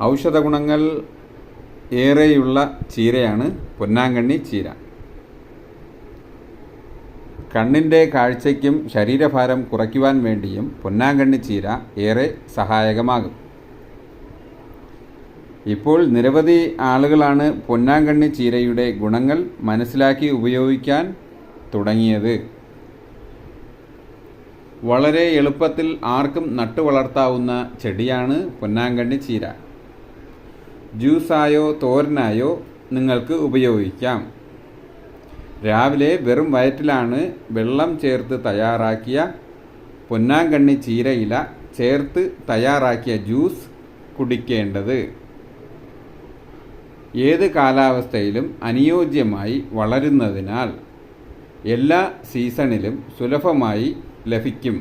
ഔഷധ ഗുണങ്ങൾ ഏറെയുള്ള ചീരയാണ് പൊന്നാങ്കണ്ണി ചീര. കണ്ണിൻ്റെ കാഴ്ചയ്ക്കും ശരീരഭാരം കുറയ്ക്കുവാൻ വേണ്ടിയും പൊന്നാങ്കണ്ണി ചീര ഏറെ സഹായകമാകും. ഇപ്പോൾ നിരവധി ആളുകളാണ് പൊന്നാങ്കണ്ണി ചീരയുടെ ഗുണങ്ങൾ മനസ്സിലാക്കി ഉപയോഗിക്കാൻ തുടങ്ങിയത്. വളരെ എളുപ്പത്തിൽ ആർക്കും നട്ടുവളർത്താവുന്ന ചെടിയാണ് പൊന്നാങ്കണ്ണി ചീര. ജ്യൂസായോ തോരനായോ നിങ്ങൾക്ക് ഉപയോഗിക്കാം. രാവിലെ വെറും വയറ്റിലാണ് വെള്ളം ചേർത്ത് തയ്യാറാക്കിയ പൊന്നാങ്കണ്ണി ചീരയില ചേർത്ത് തയ്യാറാക്കിയ ജ്യൂസ് കുടിക്കേണ്ടത്. ഏത് കാലാവസ്ഥയിലും അനുയോജ്യമായി വളരുന്നതിനാൽ എല്ലാ സീസണിലും സുലഭമായി ലഭിക്കും.